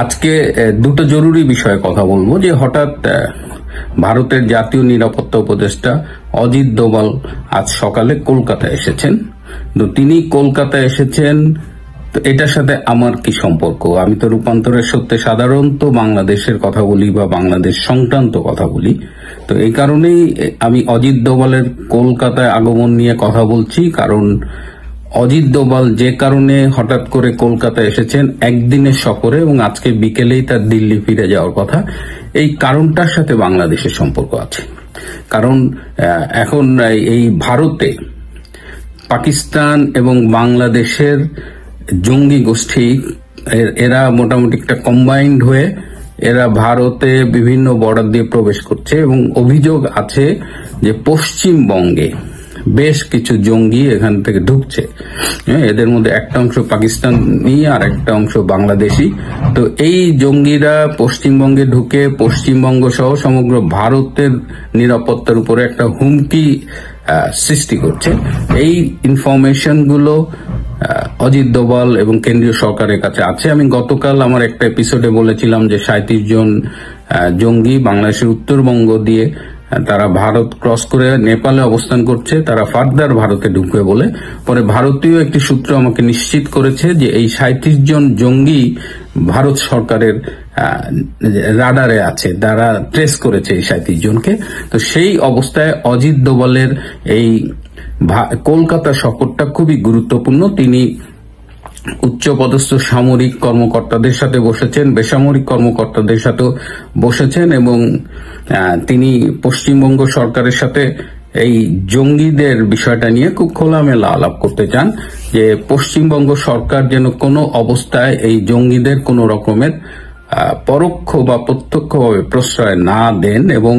আজকে দুটো জরুরি বিষয়ে কথা বলবো। যে হঠাৎ ভারতের জাতীয় নিরাপত্তা উপদেষ্টা অজিত দোভাল আজ সকালে কলকাতায় এসেছেন। তো তিনি কলকাতায় এসেছেন, তো এটার সাথে আমার কি সম্পর্ক? আমি তো রূপান্তরের সত্যি সাধারণত বাংলাদেশের কথা বলি বা বাংলাদেশ সংক্রান্ত কথা বলি। তো এই কারণেই আমি অজিত দোভালের কলকাতায় আগমন নিয়ে কথা বলছি। কারণ অজিত দোভাল যে কারণে হঠাৎ করে কলকাতা এসেছেন একদিনের সফরে, এবং আজকে বিকেলেই তার দিল্লি ফিরে যাওয়ার কথা, এই কারণটার সাথে বাংলাদেশের সম্পর্ক আছে। কারণ এখন এই ভারতে পাকিস্তান এবং বাংলাদেশের জঙ্গি গোষ্ঠী এরা মোটামুটি একটা কম্বাইন্ড হয়ে এরা ভারতে বিভিন্ন বর্ডার দিয়ে প্রবেশ করছে, এবং অভিযোগ আছে যে পশ্চিমবঙ্গে বেশ কিছু জঙ্গি এখান থেকে ঢুকছে। এদের মধ্যে একটা অংশ পাকিস্তানি আর একটা অংশ বাংলাদেশি। তো এই জঙ্গিরা পশ্চিমবঙ্গে ঢুকে পশ্চিমবঙ্গ সহ সমগ্র ভারতের নিরাপত্তার উপরে একটা হুমকি সৃষ্টি করছে। এই ইনফরমেশন গুলো অজিত দোভাল এবং কেন্দ্রীয় সরকারের কাছে আছে। আমি গতকাল আমার একটা এপিসোডে বলেছিলাম যে 37 জন জঙ্গি বাংলাদেশের উত্তরবঙ্গ দিয়ে তারা ভারত ক্রস করে নেপালে অবস্থান করছে, তারা ফার্দার ভারতে ঢুকবে বলে। পরে ভারতীয় একটি সূত্র আমাকে নিশ্চিত করেছে যে এই 37 জন জঙ্গি ভারত সরকারের রাডারে আছে, তারা ট্রেস করেছে এই 37 জনকে। তো সেই অবস্থায় অজিত দোভালের এই কলকাতা সফরটা খুবই গুরুত্বপূর্ণ। তিনি উচ্চপদস্থ সামরিক কর্মকর্তাদের সাথে বসেছেন, বেসামরিক কর্মকর্তাদের সাথে বসেছেন, এবং তিনি পশ্চিমবঙ্গ সরকারের সাথে এই জঙ্গিদের বিষয়টা নিয়ে খুব খোলামেলা আলাপ করতে চান, যে পশ্চিমবঙ্গ সরকার যেন কোনো অবস্থায় এই জঙ্গিদের কোনো রকমের পরোক্ষ বা প্রত্যক্ষভাবে প্রশ্রয় না দেন। এবং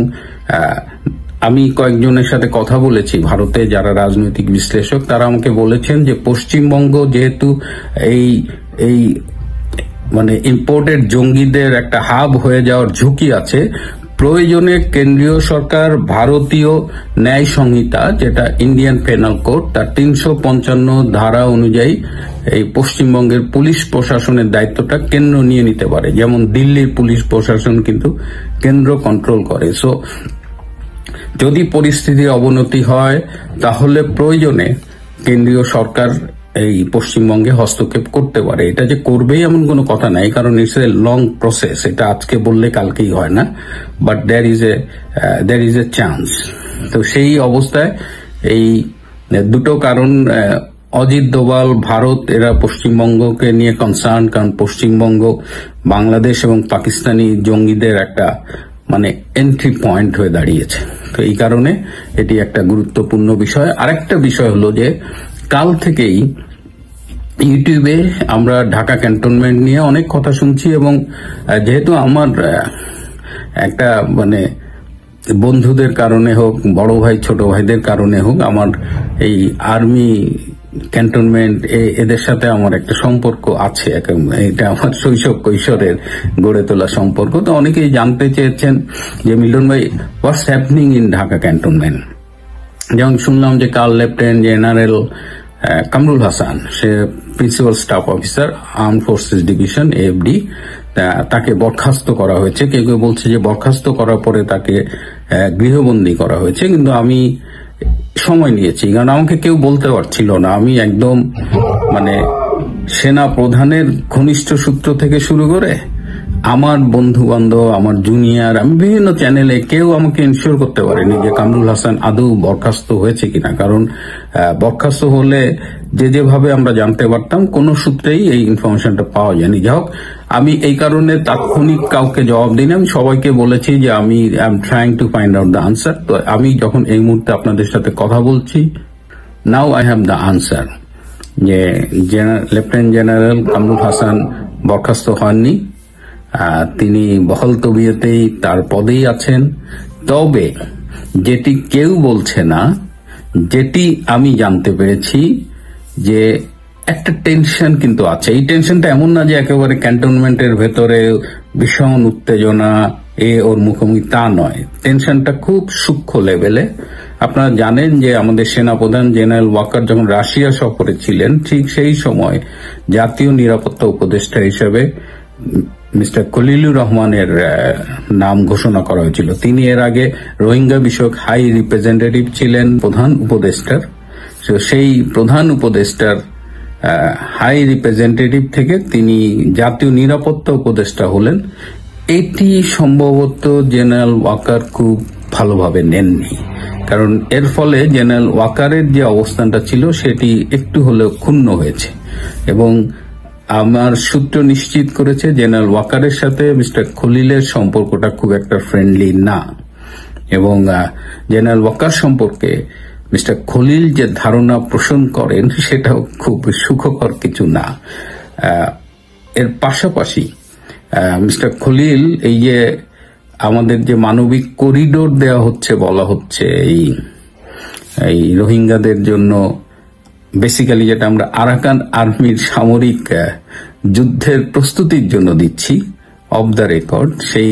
আমি কয়েকজনের সাথে কথা বলেছি ভারতে যারা রাজনৈতিক বিশ্লেষক, তারা আমাকে বলেছেন যে পশ্চিমবঙ্গ যেহেতু এই মানে ইম্পোর্টেড জঙ্গিদের একটা হাব হয়ে যাওয়ার ঝুঁকি আছে, প্রয়োজনে কেন্দ্রীয় সরকার ভারতীয় ন্যায় সংহিতা, যেটা ইন্ডিয়ান পেনাল কোড, তার 355 ধারা অনুযায়ী এই পশ্চিমবঙ্গের পুলিশ প্রশাসনের দায়িত্বটা কেন্দ্র নিয়ে নিতে পারে। যেমন দিল্লির পুলিশ প্রশাসন কিন্তু কেন্দ্র কন্ট্রোল করে। সো যদি পরিস্থিতির অবনতি হয় তাহলে প্রয়োজনে কেন্দ্রীয় সরকার এই পশ্চিমবঙ্গে হস্তক্ষেপ করতে পারে। এটা যে করবেই এমন কোনো কথা নাই, কারণ ইটস এ লং প্রসেস। এটা আজকে বললে কালকেই হয় না, but there is a chance. তো সেই অবস্থায় এই দুটো কারণ, অজিত দোভাল, ভারত, এরা পশ্চিমবঙ্গকে নিয়ে কনসার্ন, কারণ পশ্চিমবঙ্গ বাংলাদেশ এবং পাকিস্তানি জঙ্গিদের একটা মানে এন্ট্রি পয়েন্ট হয়ে দাঁড়িয়েছে। তো এই কারণে এটি একটা গুরুত্বপূর্ণ বিষয়। আরেকটা বিষয় হলো যে কাল থেকেই ইউটিউবে আমরা ঢাকা ক্যান্টনমেন্ট নিয়ে অনেক কথা শুনছি, এবং যেহেতু আমার একটা মানে বন্ধুদের কারণে হোক, বড় ভাই ছোট ভাইদের কারণে হোক, আমার এই আর্মি ক্যান্টনমেন্ট এদের সাথে আমার একটা সম্পর্ক আছে। এটা আমার শৈশব কৈশোরের গড়ে তোলা সম্পর্ক। তো অনেকেই জানতে চেয়েছেন যে মিলন ভাই, what's happening in Dhaka cantonment. যেমন শুনলাম যে কাল লেফটেন্যান্ট জেনারেল কামরুল হাসান, সে principal staff officer arm forces division AFD, তাকে বরখাস্ত করা হয়েছে। কেউ কেউ বলছে যে বরখাস্ত করার পরে তাকে গৃহবন্দী করা হয়েছে, কিন্তু আমি সময় নিয়েছি, কারণ আমাকে কেউ বলতে পারছিল না। আমি একদম মানে সেনা প্রধানের ঘনিষ্ঠ সূত্র থেকে শুরু করে আমার বন্ধু বান্ধব, আমার জুনিয়র, আমি বিভিন্ন চ্যানেলে, কেউ আমাকে ইনশিওর করতে পারেনি যে কামরুল হাসান আদৌ বরখাস্ত হয়েছে কিনা। কারণ বরখাস্ত হলে যেভাবে আমরা জানতে পারতাম, কোন সূত্রেই এই ইনফরমেশনটা পাওয়া যায়নি। যাই হোক, আমি এই কারণে তাৎক্ষণিক কাউকে জবাব দিইনি। আমি সবাইকে বলেছি যে আমি I am trying to find out the answer. তো আমি যখন এই মুহূর্তে আপনাদের সাথে কথা বলছি, now I have the answer, যে লেফটেন্যান্ট জেনারেল কামরুল হাসান বরখাস্ত হননি, তিনি বহাল তবিয়তেই তার পদেই আছেন। তবে যেটি কেউ বলছে না, যেটি আমি জানতে পেরেছি, যে একটা টেনশন কিন্তু আছে। এই টেনশনটা এমন না যে একেবারে ক্যান্টনমেন্টের ভেতরে ভীষণ উত্তেজনা, ওর মুখোমুখি, তা নয়। টেনশনটা খুব সূক্ষ্ম লেভেলে। আপনারা জানেন যে আমাদের সেনাপ্রধান জেনারেল ওয়াকার যখন রাশিয়া সফরে ছিলেন, ঠিক সেই সময় জাতীয় নিরাপত্তা উপদেষ্টা হিসেবে মিস্টার খলিলুর রহমানের নাম ঘোষণা করা হয়েছিল। তিনি এর আগে রোহিঙ্গা বিষয়ক হাই রিপ্রেজেন্টেটিভ ছিলেন প্রধান উপদেষ্টার। সেই প্রধান উপদেষ্টার হাই রিপ্রেজেন্টেটিভ থেকে তিনি জাতীয় নিরাপত্তা উপদেষ্টা হলেন। এটি সম্ভবত জেনারেল ওয়াকার খুব ভালোভাবে নেননি, কারণ এর ফলে জেনারেল ওয়াকারের যে অবস্থানটা ছিল সেটি একটু হলেও ক্ষুণ্ণ হয়েছে। এবং আমার সূত্র নিশ্চিত করেছে জেনারেল ওয়াকারের সাথে মিস্টার খলিলের সম্পর্কটা খুব একটা ফ্রেন্ডলি না। এবং জেনারেল ওয়াকার সম্পর্কে মিস্টার খলিল যে ধারণা পোষণ করেন সেটাও খুব সুখকর কিছু না। এর পাশাপাশি মিস্টার খলিল এই যে আমাদের যে মানবিক করিডোর দেওয়া হচ্ছে বলা হচ্ছে এই রোহিঙ্গাদের জন্য, বেসিক্যালি যেটা আমরা আরাকান আর্মির সামরিক যুদ্ধের প্রস্তুতির জন্য দিচ্ছি অফ দ্য রেকর্ড, সেই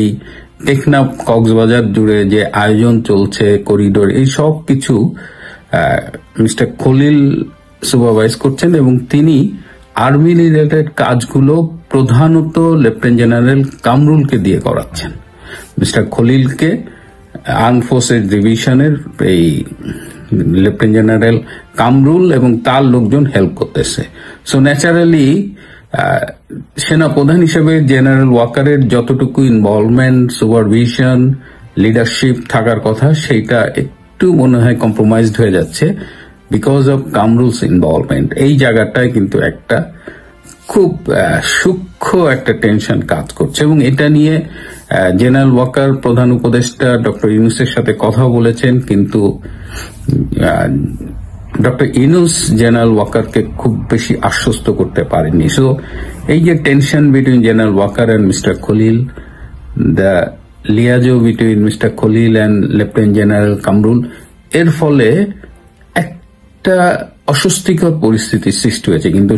টেকনাফ কক্সবাজার জুড়ে যে আয়োজন চলছে করিডোর, এই সব কিছু মিস্টার খলিল সুপারভাইজ করছেন এবং তিনি আর্মি রিলেটেড কাজগুলো প্রধানত লেফটেন্যান্ট জেনারেল কামরুলকে দিয়ে করাচ্ছেন। মিস্টার খলিলকে আর্ম ফোর্সেস ডিভিশনের এই লেফটেন্যান্ট জেনারেল কামরুল এবং তার লোকজন হেল্প করতেছে। সো ন্যাচারালি সেনা প্রধান হিসেবে জেনারেল ওয়াকারের যতটুকু ইনভলভমেন্ট, সুপারভিশন, লিডারশিপ থাকার কথা সেইটা একটু মনে হয় কম্প্রোমাইজড হয়ে যাচ্ছে বিকজ অফ কামরুলস ইনভলভমেন্ট। এই জায়গাটায় কিন্তু একটা খুব সূক্ষ্ম একটা টেনশন কাজ করছে এবং এটা নিয়ে জেনারেল ওয়াকার প্রধান উপদেষ্টা ডক্টর ইউনূসের সাথে কথা বলেছেন, কিন্তু ডক্টর ইউনূস জেনারেল ওয়াকারকে খুব বেশি আশ্বস্ত করতে পারেননি। সো এই যে tension between general Waker and mister Khalil, the liaison between mister Khalil and lieutenant general Kamrul, এর ফলে একটা অস্বস্তিকর পরিস্থিতির সৃষ্টি হয়েছে। কিন্তু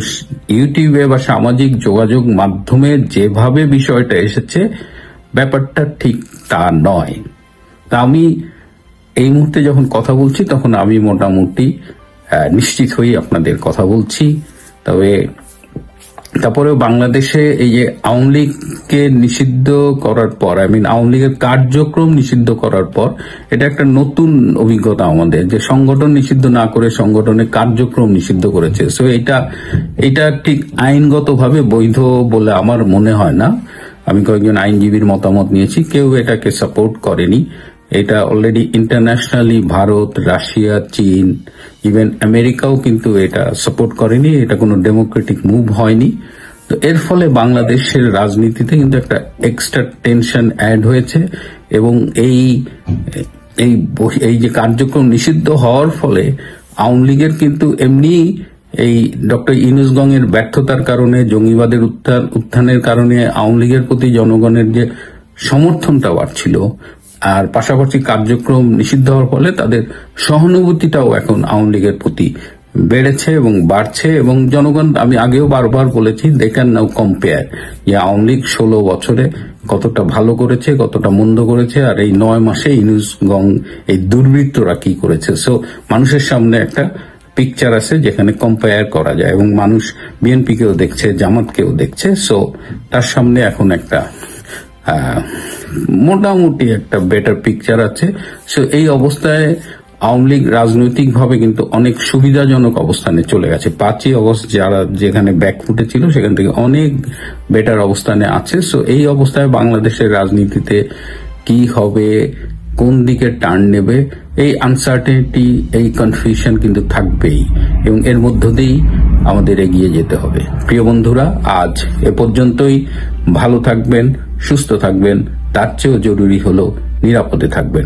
ইউটিউবে বা সামাজিক যোগাযোগ মাধ্যমে যেভাবে বিষয়টা এসেছে ব্যাপারটা ঠিক তা নয়। তা আমি এই মুহূর্তে যখন কথা বলছি তখন আমি মোটামুটি নিশ্চিত হয়ে আপনাদের কথা বলছি। তারপরেও বাংলাদেশে এই যে আওয়ামী লীগকে নিষিদ্ধ করার পর, আওয়ামী লীগের কার্যক্রম নিষিদ্ধ করার পর এটা একটা নতুন অভিজ্ঞতা আমাদের, যে সংগঠন নিষিদ্ধ না করে সংগঠনের কার্যক্রম নিষিদ্ধ করেছে। সো এটা ঠিক আইনগতভাবে বৈধ বলে আমার মনে হয় না। আমি কয়েকজন আইনজীবীর মতামত নিয়েছি, কেউ এটাকে সাপোর্ট করেনি। এটা অলরেডি ইন্টারন্যাশনালি ভারত, রাশিয়া, চীন, ইভেন আমেরিকাও কিন্তু এটা সাপোর্ট করেনি। এটা কোনো ডেমোক্রেটিক মুভ হয়নি। তো এর ফলে বাংলাদেশের রাজনীতিতে কিন্তু একটা এক্সট্রা টেনশন অ্যাড হয়েছে এবং এই যে কার্যক্রম নিষিদ্ধ হওয়ার ফলে আওয়ামী লীগের কিন্তু এমনি এই ডক্টর ইউনূস গংয়ের ব্যর্থতার কারণে, জঙ্গিবাদের উত্থানের কারণে আওয়ামী লীগের প্রতি জনগণের যে সমর্থনটা বাড়ছিল, আর পাশাপাশি কার্যক্রম নিষিদ্ধ হওয়ার ফলে তাদের সহানুভূতিটাও এখন আওয়ামী লীগের প্রতি বেড়েছে এবং বাড়ছে। এবং জনগণ, আমি আগেও বারবার বলেছি, দে ক্যান নাও কম্পেয়ার যে আওয়ামী লীগ 16 বছরে কতটা ভালো করেছে, কতটা মন্দ করেছে, আর এই 9 মাসে ইউনূস গং এই দুর্বৃত্তরা কি করেছে। সো মানুষের সামনে একটা পিকচার আছে যেখানে কম্পেয়ার করা যায় এবং মানুষ বিএনপিকেও দেখছে, জামাতকেও দেখছে। সো তার সামনে এখন একটা মোটামুটি একটা বেটার পিকচার আছে। সো এই অবস্থায় আওয়ামী লীগ রাজনৈতিকভাবে কিন্তু অনেক সুবিধাজনক অবস্থানে চলে গেছে। 5ই আগস্ট যারা যেখানে ব্যাকফুটে ছিল সেখান থেকে অনেক বেটার অবস্থানে আছে। সো এই অবস্থায় বাংলাদেশের রাজনীতিতে কি হবে, কোন দিকে টার্ন নেবে, এই আনসার্টেনিটি, এই কনফিউশন কিন্তু থাকবেই এবং এর মধ্য দিয়েই আমাদের এগিয়ে যেতে হবে। প্রিয় বন্ধুরা, আজ এ পর্যন্তই। ভালো থাকবেন, সুস্থ থাকবেন, তার চেয়েও জরুরি হলো নিরাপদে থাকবেন।